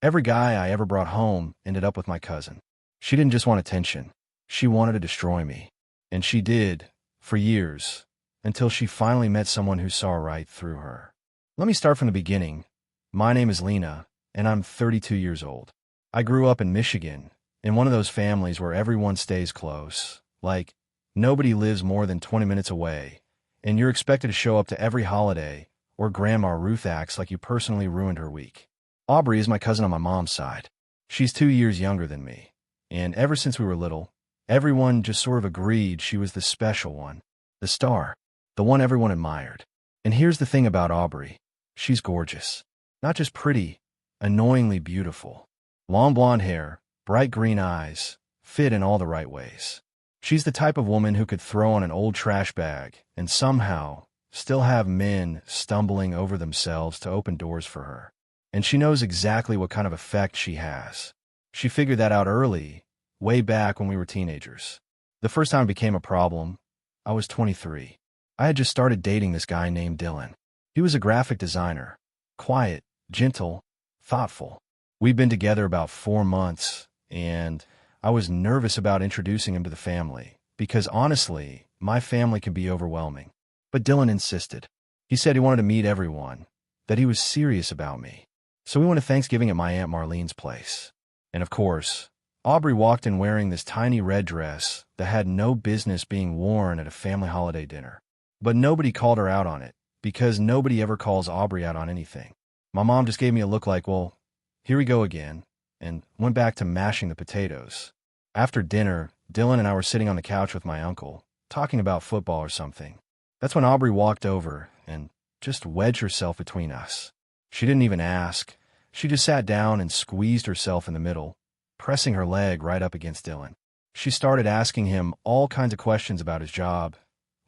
Every guy I ever brought home ended up with my cousin. She didn't just want attention. She wanted to destroy me. And she did, for years, until she finally met someone who saw right through her. Let me start from the beginning. My name is Lena, and I'm 32 years old. I grew up in Michigan, in one of those families where everyone stays close. Like, nobody lives more than 20 minutes away, and you're expected to show up to every holiday, or Grandma Ruth acts like you personally ruined her week. Aubrey is my cousin on my mom's side. She's 2 years younger than me, and ever since we were little, everyone just sort of agreed she was the special one, the star, the one everyone admired. And here's the thing about Aubrey. She's gorgeous. Not just pretty, annoyingly beautiful. Long blonde hair, bright green eyes, fit in all the right ways. She's the type of woman who could throw on an old trash bag and somehow still have men stumbling over themselves to open doors for her. And she knows exactly what kind of effect she has. She figured that out early, way back when we were teenagers. The first time it became a problem, I was 23. I had just started dating this guy named Dylan. He was a graphic designer. Quiet, gentle, thoughtful. We'd been together about 4 months, and I was nervous about introducing him to the family, because honestly, my family can be overwhelming. But Dylan insisted. He said he wanted to meet everyone, that he was serious about me. So we went to Thanksgiving at my Aunt Marlene's place. And of course, Aubrey walked in wearing this tiny red dress that had no business being worn at a family holiday dinner. But nobody called her out on it, because nobody ever calls Aubrey out on anything. My mom just gave me a look like, well, here we go again, and went back to mashing the potatoes. After dinner, Dylan and I were sitting on the couch with my uncle, talking about football or something. That's when Aubrey walked over and just wedged herself between us. She didn't even ask. She just sat down and squeezed herself in the middle, pressing her leg right up against Dylan. She started asking him all kinds of questions about his job,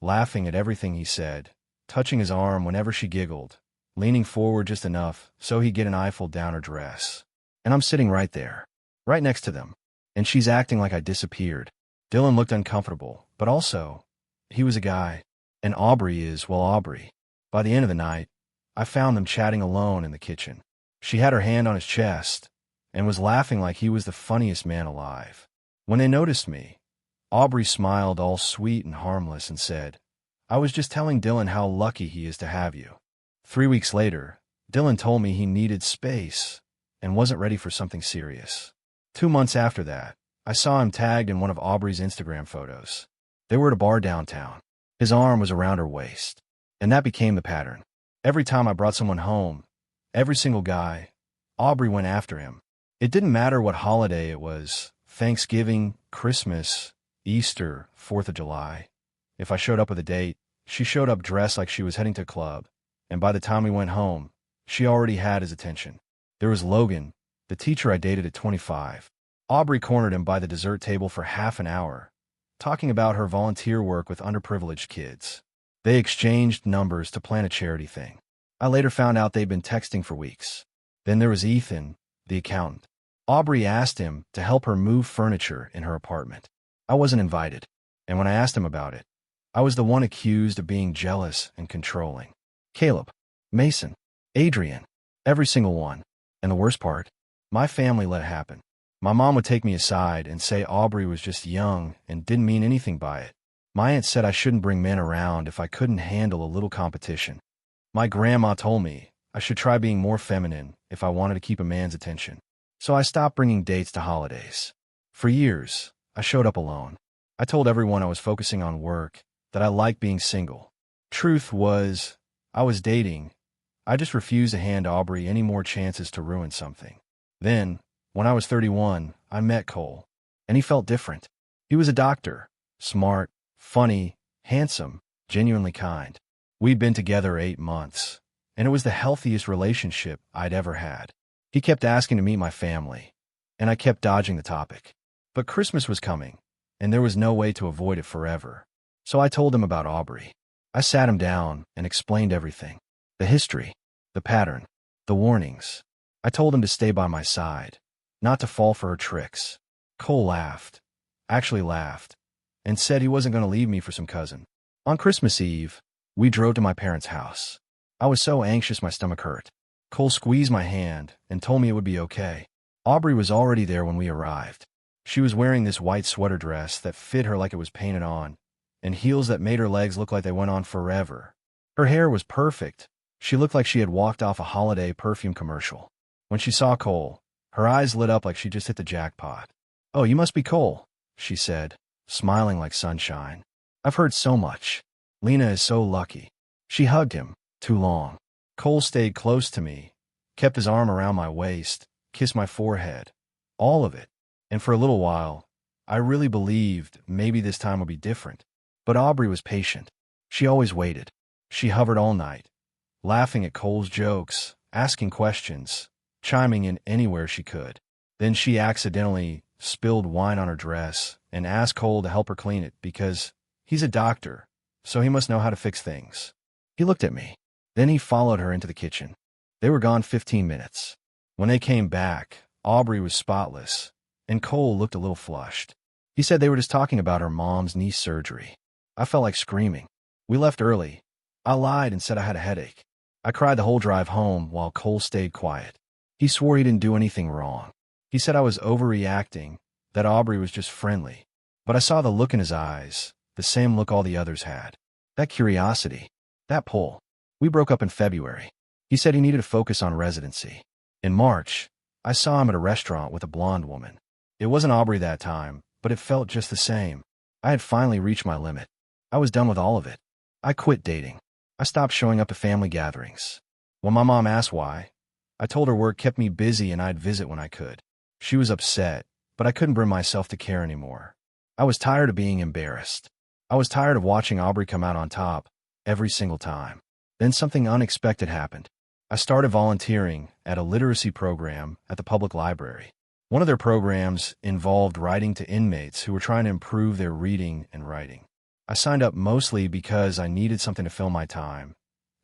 laughing at everything he said, touching his arm whenever she giggled, leaning forward just enough so he'd get an eyeful down her dress. And I'm sitting right there, right next to them, and she's acting like I disappeared. Dylan looked uncomfortable, but also, he was a guy, and Aubrey is, well, Aubrey. By the end of the night, I found them chatting alone in the kitchen. She had her hand on his chest and was laughing like he was the funniest man alive. When they noticed me, Aubrey smiled all sweet and harmless and said, "I was just telling Dylan how lucky he is to have you." 3 weeks later, Dylan told me he needed space and wasn't ready for something serious. 2 months after that, I saw him tagged in one of Aubrey's Instagram photos. They were at a bar downtown. His arm was around her waist, and that became the pattern. Every time I brought someone home, every single guy, Aubrey went after him. It didn't matter what holiday it was, Thanksgiving, Christmas, Easter, 4th of July. If I showed up with a date, she showed up dressed like she was heading to a club, and by the time we went home, she already had his attention. There was Logan, the teacher I dated at 25. Aubrey cornered him by the dessert table for half an hour, talking about her volunteer work with underprivileged kids. They exchanged numbers to plan a charity thing. I later found out they'd been texting for weeks. Then there was Ethan, the accountant. Aubrey asked him to help her move furniture in her apartment. I wasn't invited, and when I asked him about it, I was the one accused of being jealous and controlling. Caleb, Mason, Adrian, every single one. And the worst part, my family let it happen. My mom would take me aside and say Aubrey was just young and didn't mean anything by it. My aunt said I shouldn't bring men around if I couldn't handle a little competition. My grandma told me I should try being more feminine if I wanted to keep a man's attention. So I stopped bringing dates to holidays. For years, I showed up alone. I told everyone I was focusing on work, that I liked being single. Truth was, I was dating. I just refused to hand Aubrey any more chances to ruin something. Then, when I was 31, I met Cole, and he felt different. He was a doctor, smart, funny, handsome, genuinely kind. We'd been together 8 months, and it was the healthiest relationship I'd ever had. He kept asking to meet my family, and I kept dodging the topic. But Christmas was coming, and there was no way to avoid it forever. So I told him about Aubrey. I sat him down and explained everything. The history, the pattern, the warnings. I told him to stay by my side, not to fall for her tricks. Cole laughed, actually laughed, and said he wasn't going to leave me for some cousin. On Christmas Eve, we drove to my parents' house. I was so anxious my stomach hurt. Cole squeezed my hand and told me it would be okay. Aubrey was already there when we arrived. She was wearing this white sweater dress that fit her like it was painted on, and heels that made her legs look like they went on forever. Her hair was perfect. She looked like she had walked off a holiday perfume commercial. When she saw Cole, her eyes lit up like she just hit the jackpot. "Oh, you must be Cole," she said, smiling like sunshine. "I've heard so much. Lena is so lucky." She hugged him, too long. Cole stayed close to me, kept his arm around my waist, kissed my forehead. All of it. And for a little while, I really believed maybe this time would be different. But Aubrey was patient. She always waited. She hovered all night, laughing at Cole's jokes, asking questions, chiming in anywhere she could. Then she accidentally spilled wine on her dress and asked Cole to help her clean it because he's a doctor, so he must know how to fix things. He looked at me. Then he followed her into the kitchen. They were gone 15 minutes. When they came back, Aubrey was spotless, and Cole looked a little flushed. He said they were just talking about her mom's knee surgery. I felt like screaming. We left early. I lied and said I had a headache. I cried the whole drive home while Cole stayed quiet. He swore he didn't do anything wrong. He said I was overreacting, that Aubrey was just friendly. But I saw the look in his eyes, the same look all the others had. That curiosity, that pull. We broke up in February. He said he needed to focus on residency. In March, I saw him at a restaurant with a blonde woman. It wasn't Aubrey that time, but it felt just the same. I had finally reached my limit. I was done with all of it. I quit dating. I stopped showing up to family gatherings. When my mom asked why, I told her work kept me busy and I'd visit when I could. She was upset, but I couldn't bring myself to care anymore. I was tired of being embarrassed. I was tired of watching Aubrey come out on top every single time. Then something unexpected happened. I started volunteering at a literacy program at the public library. One of their programs involved writing to inmates who were trying to improve their reading and writing. I signed up mostly because I needed something to fill my time,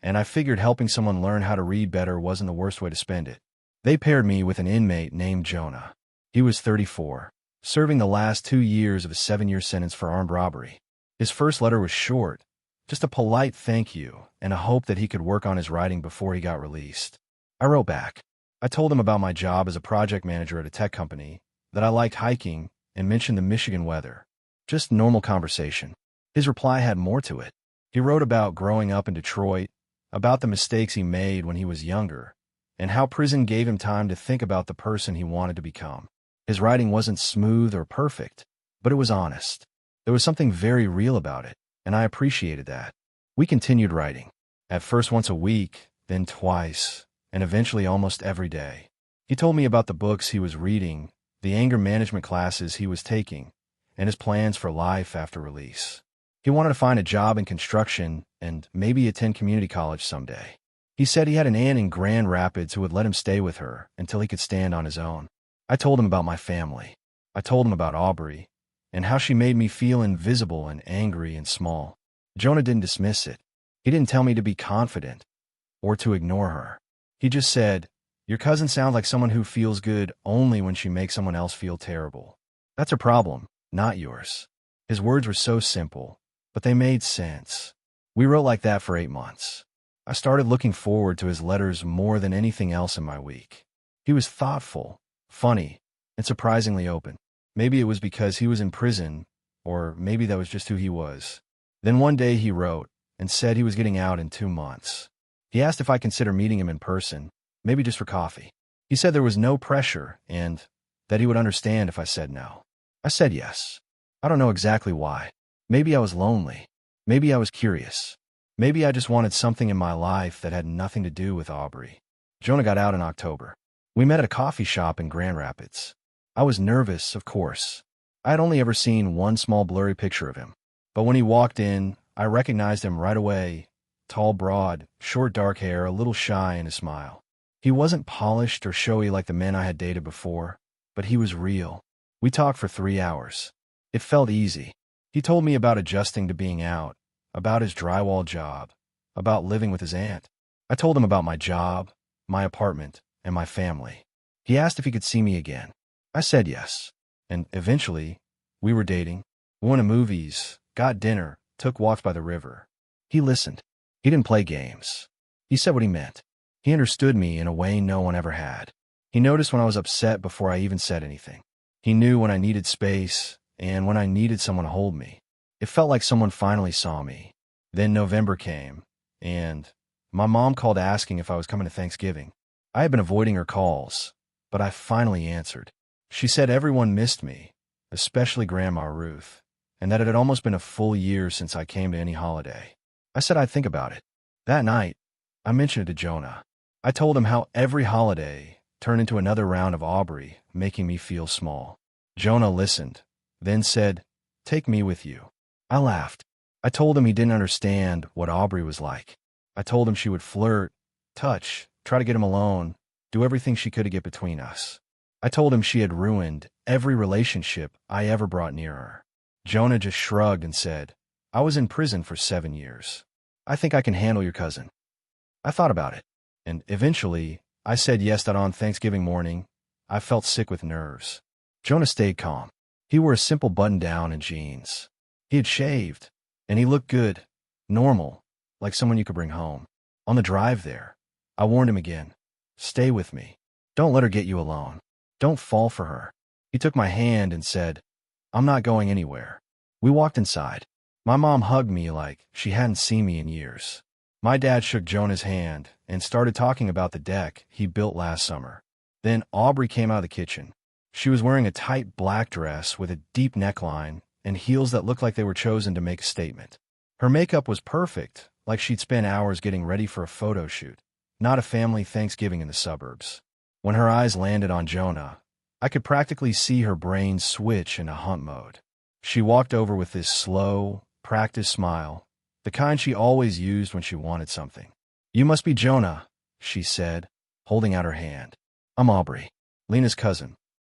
and I figured helping someone learn how to read better wasn't the worst way to spend it. They paired me with an inmate named Jonah. He was 34, serving the last 2 years of a 7-year sentence for armed robbery. His first letter was short, just a polite thank you and a hope that he could work on his writing before he got released. I wrote back. I told him about my job as a project manager at a tech company, that I liked hiking, and mentioned the Michigan weather. Just normal conversation. His reply had more to it. He wrote about growing up in Detroit, about the mistakes he made when he was younger, and how prison gave him time to think about the person he wanted to become. His writing wasn't smooth or perfect, but it was honest. There was something very real about it, and I appreciated that. We continued writing, at first once a week, then twice, and eventually almost every day. He told me about the books he was reading, the anger management classes he was taking, and his plans for life after release. He wanted to find a job in construction and maybe attend community college someday. He said he had an aunt in Grand Rapids who would let him stay with her until he could stand on his own. I told him about my family. I told him about Aubrey, and how she made me feel invisible and angry and small. Jonah didn't dismiss it. He didn't tell me to be confident or to ignore her. He just said, "Your cousin sounds like someone who feels good only when she makes someone else feel terrible. That's her problem, not yours." His words were so simple, but they made sense. We wrote like that for 8 months. I started looking forward to his letters more than anything else in my week. He was thoughtful, funny, and surprisingly open. Maybe it was because he was in prison, or maybe that was just who he was. Then one day he wrote and said he was getting out in 2 months. He asked if I consider meeting him in person, maybe just for coffee. He said there was no pressure and that he would understand if I said no. I said yes. I don't know exactly why. Maybe I was lonely. Maybe I was curious. Maybe I just wanted something in my life that had nothing to do with Aubrey. Jonah got out in October. We met at a coffee shop in Grand Rapids. I was nervous, of course. I had only ever seen one small blurry picture of him. But when he walked in, I recognized him right away. Tall, broad, short dark hair, a little shy in his smile. He wasn't polished or showy like the men I had dated before, but he was real. We talked for 3 hours. It felt easy. He told me about adjusting to being out, about his drywall job, about living with his aunt. I told him about my job, my apartment, and my family. He asked if he could see me again. I said yes. And eventually, we were dating. We went to movies, got dinner, took walks by the river. He listened. He didn't play games. He said what he meant. He understood me in a way no one ever had. He noticed when I was upset before I even said anything. He knew when I needed space and when I needed someone to hold me. It felt like someone finally saw me. Then November came, and my mom called asking if I was coming to Thanksgiving. I had been avoiding her calls, but I finally answered. She said everyone missed me, especially Grandma Ruth, and that it had almost been a full year since I came to any holiday. I said I'd think about it. That night, I mentioned it to Jonah. I told him how every holiday turned into another round of Aubrey making me feel small. Jonah listened, then said, "Take me with you." I laughed. I told him he didn't understand what Aubrey was like. I told him she would flirt, touch, try to get him alone, do everything she could to get between us. I told him she had ruined every relationship I ever brought near her. Jonah just shrugged and said, "I was in prison for 7 years. I think I can handle your cousin." I thought about it, and eventually I said yes. That on Thanksgiving morning, I felt sick with nerves. Jonah stayed calm. He wore a simple button-down and jeans. He had shaved, and he looked good, normal, like someone you could bring home. On the drive there, I warned him again, "Stay with me. Don't let her get you alone. Don't fall for her." He took my hand and said, "I'm not going anywhere." We walked inside. My mom hugged me like she hadn't seen me in years. My dad shook Jonah's hand and started talking about the deck he built last summer. Then Aubrey came out of the kitchen. She was wearing a tight black dress with a deep neckline and heels that looked like they were chosen to make a statement. Her makeup was perfect, like she'd spent hours getting ready for a photo shoot, not a family Thanksgiving in the suburbs. When her eyes landed on Jonah, I could practically see her brain switch into hunt mode. She walked over with this slow, practiced smile, the kind she always used when she wanted something. "You must be Jonah," she said, holding out her hand. "I'm Aubrey, Lena's cousin."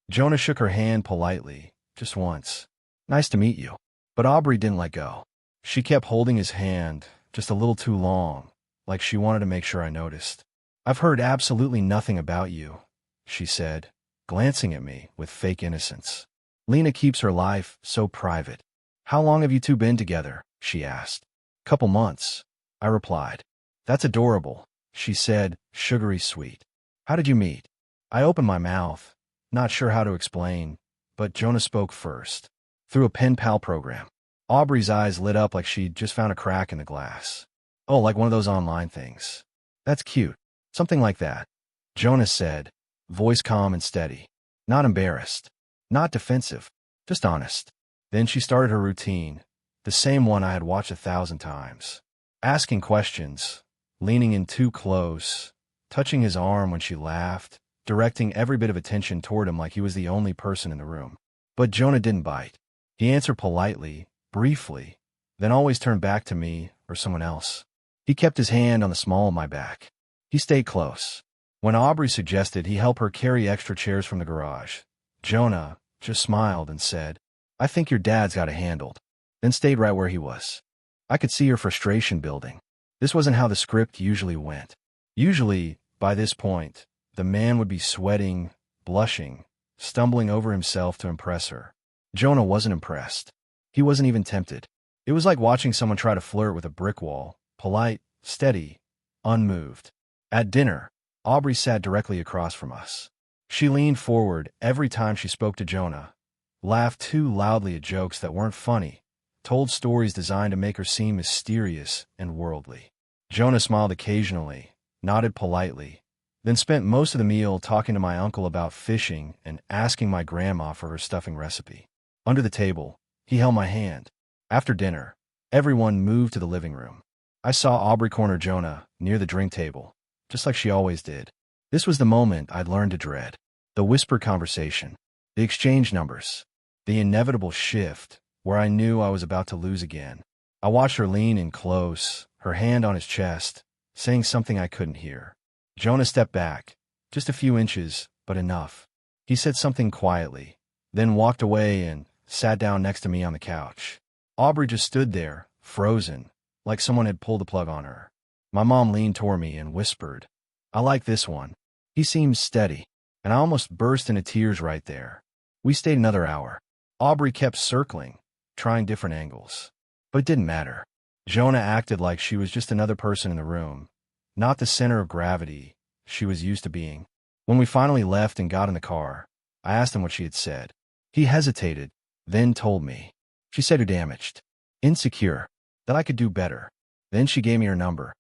Jonah shook her hand politely, just once. "Nice to meet you." But Aubrey didn't let go. She kept holding his hand, just a little too long, like she wanted to make sure I noticed. "I've heard absolutely nothing about you," she said, glancing at me with fake innocence. "Lena keeps her life so private." "How long have you two been together?" she asked. "Couple months," I replied. "That's adorable," she said, sugary sweet. "How did you meet?" I opened my mouth, not sure how to explain, but Jonah spoke first. "Through a pen pal program." Aubrey's eyes lit up like she'd just found a crack in the glass. "Oh, like one of those online things. That's cute. Something like that," Jonah said, voice calm and steady. Not embarrassed, not defensive, just honest. Then she started her routine, the same one I had watched 1,000 times. Asking questions, leaning in too close, touching his arm when she laughed, directing every bit of attention toward him like he was the only person in the room. But Jonah didn't bite. He answered politely, briefly, then always turned back to me or someone else. He kept his hand on the small of my back. He stayed close. When Aubrey suggested he help her carry extra chairs from the garage, Jonah just smiled and said, "I think your dad's got it handled," then stayed right where he was. I could see her frustration building. This wasn't how the script usually went. Usually, by this point, the man would be sweating, blushing, stumbling over himself to impress her. Jonah wasn't impressed. He wasn't even tempted. It was like watching someone try to flirt with a brick wall, polite, steady, unmoved. At dinner, Aubrey sat directly across from us. She leaned forward every time she spoke to Jonah, laughed too loudly at jokes that weren't funny, told stories designed to make her seem mysterious and worldly. Jonah smiled occasionally, nodded politely, then spent most of the meal talking to my uncle about fishing and asking my grandma for her stuffing recipe. Under the table, he held my hand. After dinner, everyone moved to the living room. I saw Aubrey corner Jonah near the drink table, just like she always did. This was the moment I'd learned to dread. The whispered conversation, the exchange numbers, the inevitable shift where I knew I was about to lose again. I watched her lean in close, her hand on his chest, saying something I couldn't hear. Jonah stepped back, just a few inches, but enough. He said something quietly, then walked away and sat down next to me on the couch. Aubrey just stood there, frozen, like someone had pulled the plug on her. My mom leaned toward me and whispered, "I like this one. He seems steady," and I almost burst into tears right there. We stayed another hour. Aubrey kept circling, trying different angles. But it didn't matter. Jonah acted like she was just another person in the room, not the center of gravity, she was used to being. When we finally left and got in the car, I asked him what she had said. He hesitated, then told me. She said you're damaged, insecure, that I could do better. Then she gave me her number.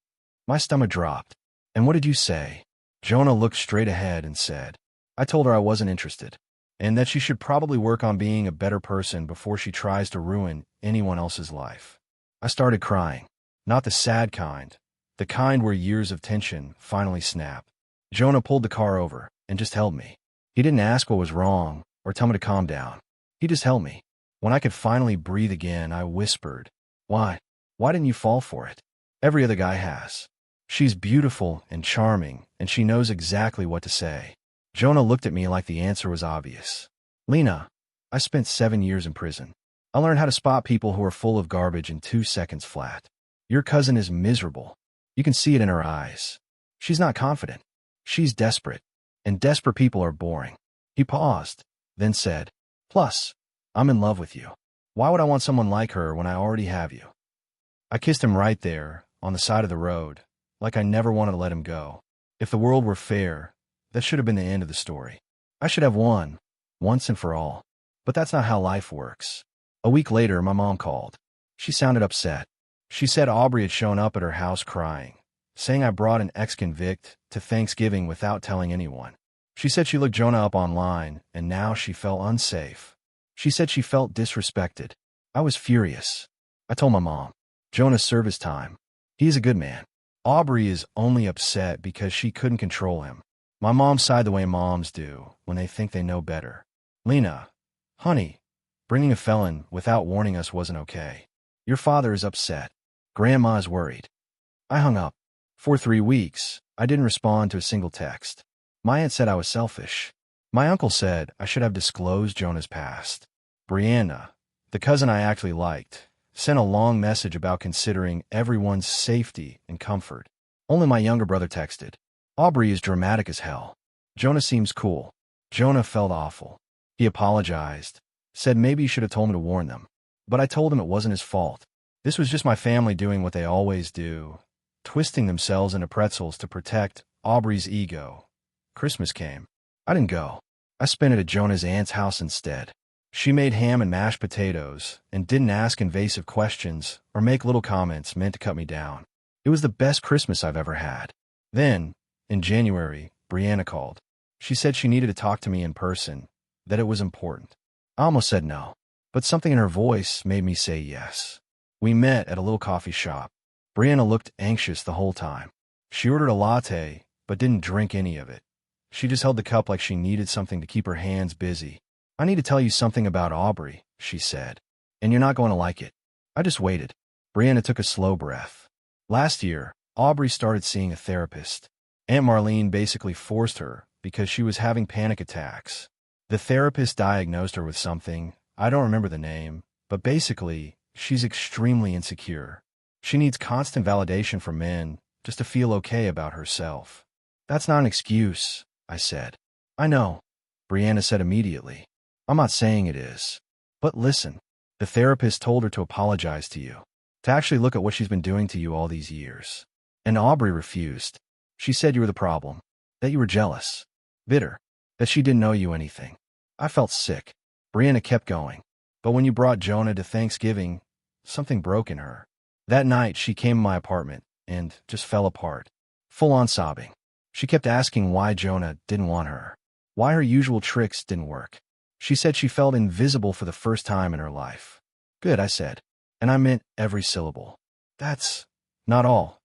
My stomach dropped. And what did you say? Jonah looked straight ahead and said, I told her I wasn't interested, and that she should probably work on being a better person before she tries to ruin anyone else's life. I started crying. Not the sad kind, the kind where years of tension finally snapped. Jonah pulled the car over and just held me. He didn't ask what was wrong or tell me to calm down. He just held me. When I could finally breathe again, I whispered, Why? Why didn't you fall for it? Every other guy has. She's beautiful and charming, and she knows exactly what to say. Jonah looked at me like the answer was obvious. Lena, I spent 7 years in prison. I learned how to spot people who are full of garbage in 2 seconds flat. Your cousin is miserable. You can see it in her eyes. She's not confident. She's desperate. And desperate people are boring. He paused, then said, Plus, I'm in love with you. Why would I want someone like her when I already have you? I kissed him right there, on the side of the road, like I never wanted to let him go. If the world were fair, that should have been the end of the story. I should have won, once and for all. But that's not how life works. A week later, my mom called. She sounded upset. She said Aubrey had shown up at her house crying, saying I brought an ex-convict to Thanksgiving without telling anyone. She said she looked Jonah up online, and now she felt unsafe. She said she felt disrespected. I was furious. I told my mom, Jonah's served his time. He is a good man. Aubrey is only upset because she couldn't control him. My mom sighed the way moms do when they think they know better. Lena, honey, bringing a felon without warning us wasn't okay. Your father is upset. Grandma is worried. I hung up. For 3 weeks, I didn't respond to a single text. My aunt said I was selfish. My uncle said I should have disclosed Jonah's past. Brianna, the cousin I actually liked, sent a long message about considering everyone's safety and comfort. Only my younger brother texted. Aubrey is dramatic as hell. Jonah seems cool. Jonah felt awful. He apologized, said maybe he should have told me to warn them. But I told him it wasn't his fault. This was just my family doing what they always do, twisting themselves into pretzels to protect Aubrey's ego. Christmas came. I didn't go. I spent it at Jonah's aunt's house instead. She made ham and mashed potatoes and didn't ask invasive questions or make little comments meant to cut me down. It was the best Christmas I've ever had. Then, in January, Brianna called. She said she needed to talk to me in person, that it was important. I almost said no, but something in her voice made me say yes. We met at a little coffee shop. Brianna looked anxious the whole time. She ordered a latte, but didn't drink any of it. She just held the cup like she needed something to keep her hands busy. I need to tell you something about Aubrey, she said, and you're not going to like it. I just waited. Brianna took a slow breath. Last year, Aubrey started seeing a therapist. Aunt Marlene basically forced her because she was having panic attacks. The therapist diagnosed her with something, I don't remember the name, but basically, she's extremely insecure. She needs constant validation from men just to feel okay about herself. That's not an excuse, I said. I know, Brianna said immediately. I'm not saying it is. But listen, the therapist told her to apologize to you, to actually look at what she's been doing to you all these years. And Aubrey refused. She said you were the problem, that you were jealous, bitter, that she didn't owe you anything. I felt sick. Brianna kept going. But when you brought Jonah to Thanksgiving, something broke in her. That night, she came to my apartment and just fell apart, full-on sobbing. She kept asking why Jonah didn't want her, why her usual tricks didn't work. She said she felt invisible for the first time in her life. Good, I said, and I meant every syllable. That's not all,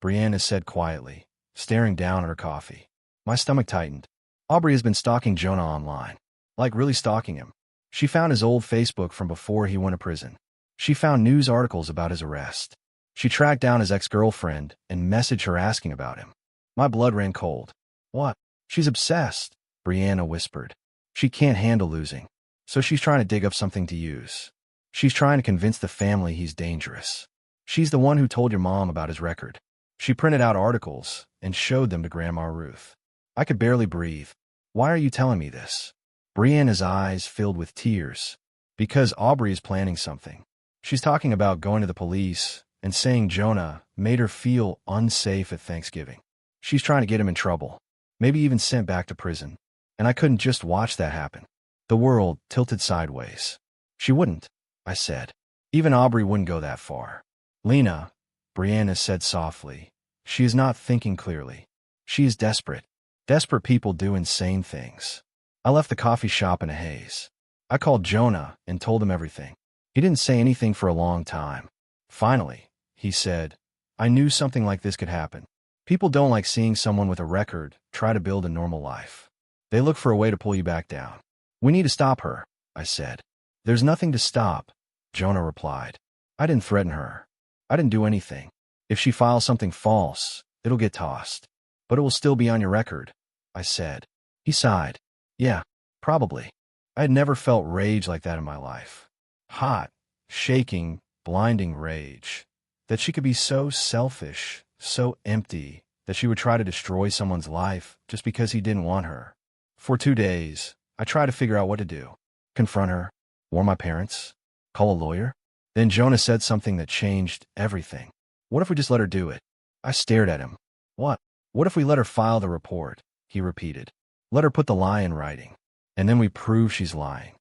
Brianna said quietly, staring down at her coffee. My stomach tightened. Aubrey has been stalking Jonah online, like really stalking him. She found his old Facebook from before he went to prison. She found news articles about his arrest. She tracked down his ex-girlfriend and messaged her asking about him. My blood ran cold. What? She's obsessed, Brianna whispered. She can't handle losing, so she's trying to dig up something to use. She's trying to convince the family he's dangerous. She's the one who told your mom about his record. She printed out articles and showed them to Grandma Ruth. I could barely breathe. Why are you telling me this? Brianna's eyes filled with tears. Because Aubrey is planning something. She's talking about going to the police and saying Jonah made her feel unsafe at Thanksgiving. She's trying to get him in trouble. maybe even sent back to prison. And I couldn't just watch that happen. The world tilted sideways. She wouldn't, I said. Even Aubrey wouldn't go that far. Lena, Brianna said softly, she is not thinking clearly. She is desperate. Desperate people do insane things. I left the coffee shop in a haze. I called Jonah and told him everything. He didn't say anything for a long time. Finally, he said, I knew something like this could happen. People don't like seeing someone with a record try to build a normal life. They look for a way to pull you back down. We need to stop her, I said. There's nothing to stop, Jonah replied. I didn't threaten her. I didn't do anything. If she files something false, it'll get tossed. But it will still be on your record, I said. He sighed. Yeah, probably. I had never felt rage like that in my life. Hot, shaking, blinding rage. That she could be so selfish, so empty, that she would try to destroy someone's life just because he didn't want her. For 2 days, I tried to figure out what to do. Confront her, warn my parents, call a lawyer. Then Jonah said something that changed everything. What if we just let her do it? I stared at him. What? What if we let her file the report? He repeated. Let her put the lie in writing. And then we prove she's lying.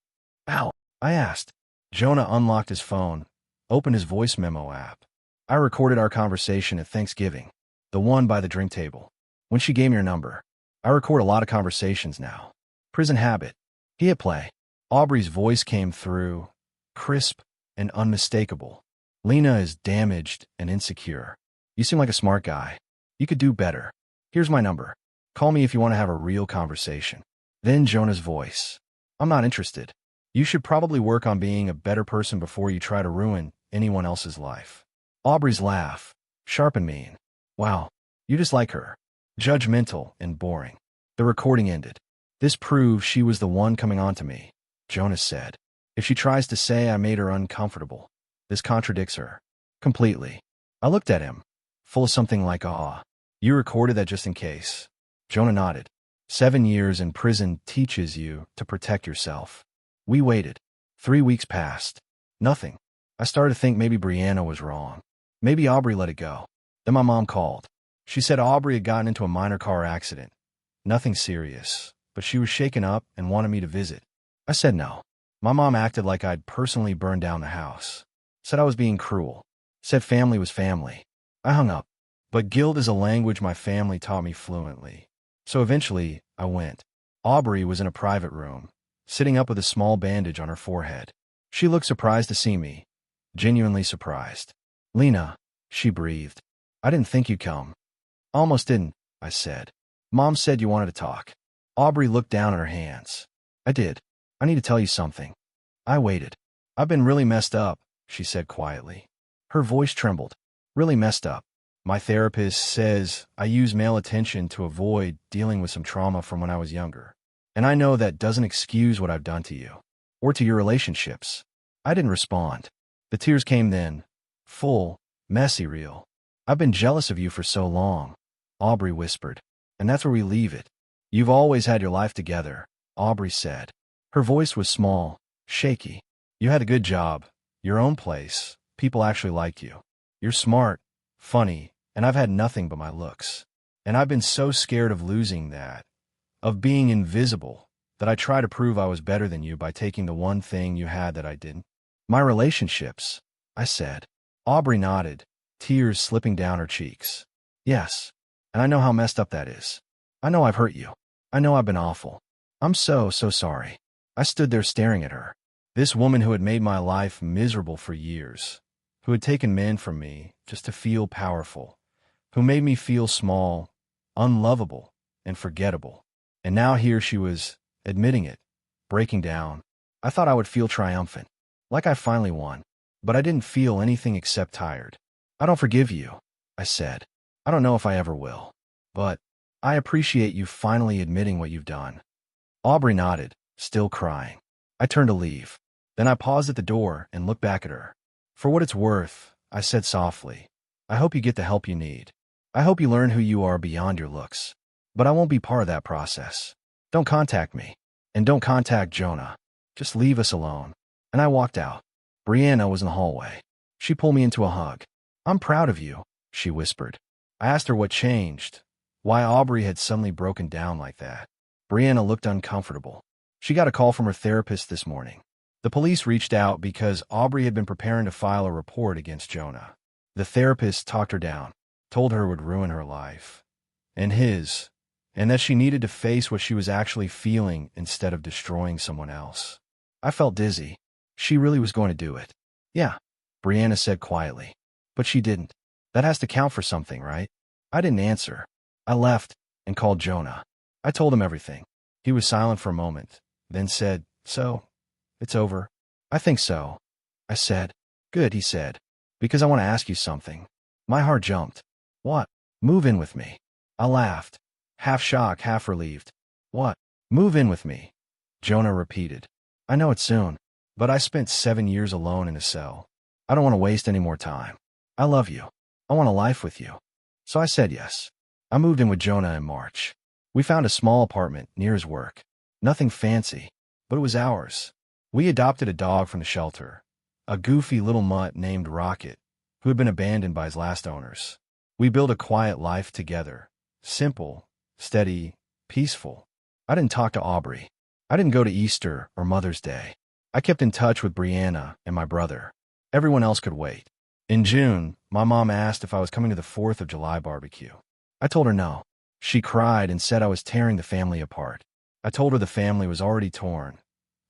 How? I asked. Jonah unlocked his phone, opened his voice memo app. I recorded our conversation at Thanksgiving, the one by the drink table. When she gave me her number, I record a lot of conversations now. Prison habit. He hit play. Aubrey's voice came through, crisp and unmistakable. Lena is damaged and insecure. You seem like a smart guy. You could do better. Here's my number. Call me if you want to have a real conversation. Then Jonah's voice. I'm not interested. You should probably work on being a better person before you try to ruin anyone else's life. Aubrey's laugh. Sharp and mean. Wow, you just like her. Judgmental and boring. The recording ended. This proves she was the one coming on to me, Jonas said. If she tries to say I made her uncomfortable, this contradicts her. Completely. I looked at him, full of something like awe. You recorded that just in case. Jonah nodded. 7 years in prison teaches you to protect yourself. We waited. 3 weeks passed. Nothing. I started to think maybe Brianna was wrong. Maybe Aubrey let it go. Then my mom called. She said Aubrey had gotten into a minor car accident. Nothing serious, but she was shaken up and wanted me to visit. I said no. My mom acted like I'd personally burned down the house. Said I was being cruel. Said family was family. I hung up. But guilt is a language my family taught me fluently. So eventually, I went. Aubrey was in a private room, sitting up with a small bandage on her forehead. She looked surprised to see me. Genuinely surprised. Lena, she breathed. I didn't think you'd come. Almost didn't, I said. Mom said you wanted to talk. Aubrey looked down at her hands. I did. I need to tell you something. I waited. I've been really messed up, she said quietly. Her voice trembled. Really messed up. My therapist says I use male attention to avoid dealing with some trauma from when I was younger. And I know that doesn't excuse what I've done to you. Or to your relationships. I didn't respond. The tears came then. Full, messy, real. I've been jealous of you for so long, Aubrey whispered. And that's where we leave it. You've always had your life together, Aubrey said. Her voice was small, shaky. You had a good job, your own place, people actually liked you. You're smart, funny, and I've had nothing but my looks. And I've been so scared of losing that, of being invisible, that I try to prove I was better than you by taking the one thing you had that I didn't. My relationships, I said. Aubrey nodded, tears slipping down her cheeks. Yes, and I know how messed up that is. I know I've hurt you. I know I've been awful. I'm so sorry. I stood there staring at her. This woman who had made my life miserable for years, who had taken men from me just to feel powerful, who made me feel small, unlovable, and forgettable. And now here she was, admitting it, breaking down. I thought I would feel triumphant, like I finally won. But I didn't feel anything except tired. I don't forgive you, I said. I don't know if I ever will. But I appreciate you finally admitting what you've done. Aubrey nodded, still crying. I turned to leave. Then I paused at the door and looked back at her. For what it's worth, I said softly, I hope you get the help you need. I hope you learn who you are beyond your looks. But I won't be part of that process. Don't contact me. And don't contact Jonah. Just leave us alone. And I walked out. Brianna was in the hallway. She pulled me into a hug. I'm proud of you, she whispered. I asked her what changed, why Aubrey had suddenly broken down like that. Brianna looked uncomfortable. She got a call from her therapist this morning. The police reached out because Aubrey had been preparing to file a report against Jonah. The therapist talked her down, told her it would ruin her life and his, and that she needed to face what she was actually feeling instead of destroying someone else. I felt dizzy. She really was going to do it. Yeah, Brianna said quietly. But she didn't. That has to count for something, right? I didn't answer. I left and called Jonah. I told him everything. He was silent for a moment, then said, "So, it's over?" "I think so," I said. "Good," he said, "because I want to ask you something." My heart jumped. "What?" "Move in with me." I laughed, half shocked, half relieved. "What?" "Move in with me," Jonah repeated. "I know it's soon, but I spent 7 years alone in a cell. I don't want to waste any more time. I love you. I want a life with you." So I said yes. I moved in with Jonah in March. We found a small apartment near his work. Nothing fancy, but it was ours. We adopted a dog from the shelter, a goofy little mutt named Rocket, who had been abandoned by his last owners. We built a quiet life together. Simple, steady, peaceful. I didn't talk to Aubrey. I didn't go to Easter or Mother's Day. I kept in touch with Brianna and my brother. Everyone else could wait. In June, my mom asked if I was coming to the 4th of July barbecue. I told her no. She cried and said I was tearing the family apart. I told her the family was already torn.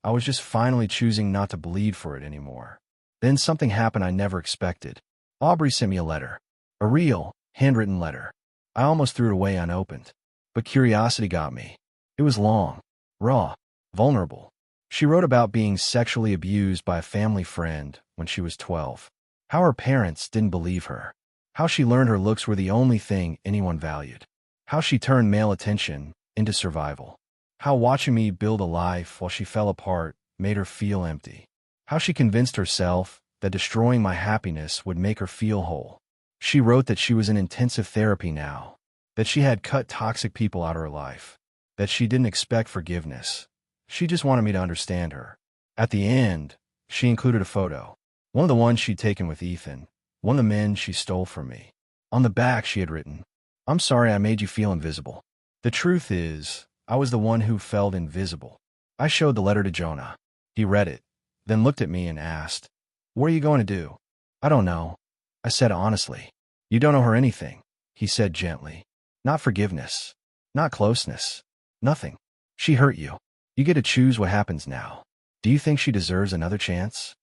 I was just finally choosing not to bleed for it anymore. Then something happened I never expected. Aubrey sent me a letter. A real, handwritten letter. I almost threw it away unopened. But curiosity got me. It was long, raw, vulnerable. She wrote about being sexually abused by a family friend when she was 12. How her parents didn't believe her. How she learned her looks were the only thing anyone valued. How she turned male attention into survival. How watching me build a life while she fell apart made her feel empty. How she convinced herself that destroying my happiness would make her feel whole. She wrote that she was in intensive therapy now, that she had cut toxic people out of her life, that she didn't expect forgiveness. She just wanted me to understand her. At the end, she included a photo, one of the ones she'd taken with Ethan, one of the men she stole from me. On the back, she had written, "I'm sorry I made you feel invisible." The truth is, I was the one who felt invisible. I showed the letter to Jonah. He read it, then looked at me and asked, "What are you going to do?" "I don't know," I said honestly. "You don't owe her anything," he said gently. "Not forgiveness. Not closeness. Nothing. She hurt you. You get to choose what happens now. Do you think she deserves another chance?"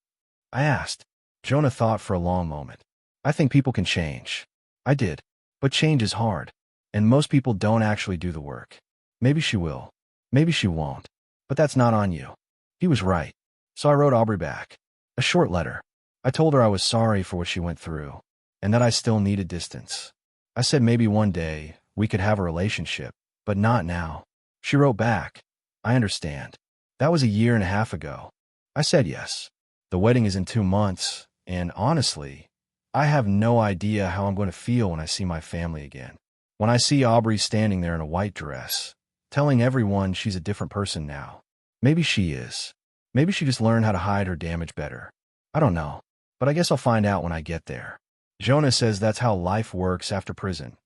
I asked. Jonah thought for a long moment. "I think people can change." I did. But change is hard. And most people don't actually do the work. Maybe she will. Maybe she won't. But that's not on you. He was right. So I wrote Aubrey back. A short letter. I told her I was sorry for what she went through, and that I still needed distance. I said maybe one day we could have a relationship, but not now. She wrote back, "I understand. That was a year and a half ago." I said yes. The wedding is in 2 months, and honestly, I have no idea how I'm going to feel when I see my family again. When I see Aubrey standing there in a white dress, telling everyone she's a different person now. Maybe she is. Maybe she just learned how to hide her damage better. I don't know, but I guess I'll find out when I get there. Jonah says that's how life works after prison.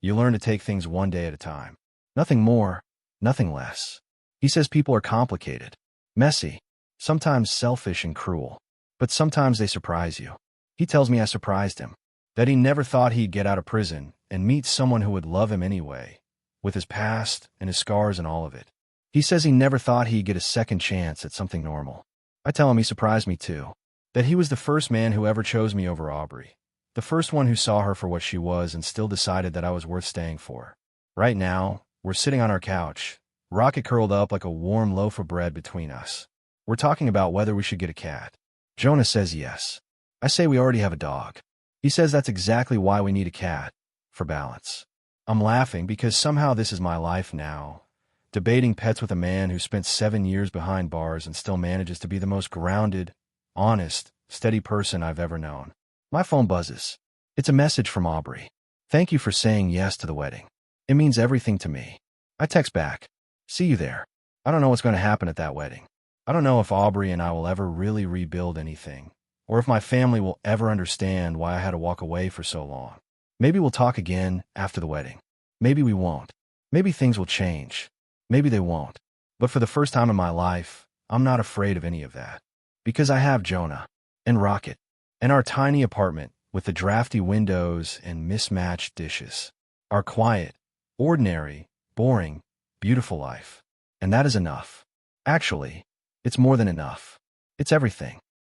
You learn to take things one day at a time. Nothing more, nothing less. He says people are complicated, messy, sometimes selfish and cruel, but sometimes they surprise you. He tells me I surprised him, that he never thought he'd get out of prison and meet someone who would love him anyway, with his past and his scars and all of it. He says he never thought he'd get a second chance at something normal. I tell him he surprised me too, that he was the first man who ever chose me over Aubrey, the first one who saw her for what she was and still decided that I was worth staying for. Right now, we're sitting on our couch, Rocket curled up like a warm loaf of bread between us. We're talking about whether we should get a cat. Jonah says yes. I say we already have a dog. He says that's exactly why we need a cat, for balance. I'm laughing because somehow this is my life now, debating pets with a man who spent 7 years behind bars and still manages to be the most grounded, honest, steady person I've ever known. My phone buzzes. It's a message from Aubrey. "Thank you for saying yes to the wedding. It means everything to me." I text back. "See you there." I don't know what's going to happen at that wedding. I don't know if Aubrey and I will ever really rebuild anything, or if my family will ever understand why I had to walk away for so long. Maybe we'll talk again after the wedding. Maybe we won't. Maybe things will change. Maybe they won't. But for the first time in my life, I'm not afraid of any of that. Because I have Jonah and Rocket and our tiny apartment with the drafty windows and mismatched dishes. Our quiet, ordinary, boring, beautiful life. And that is enough. Actually, it's more than enough. It's everything.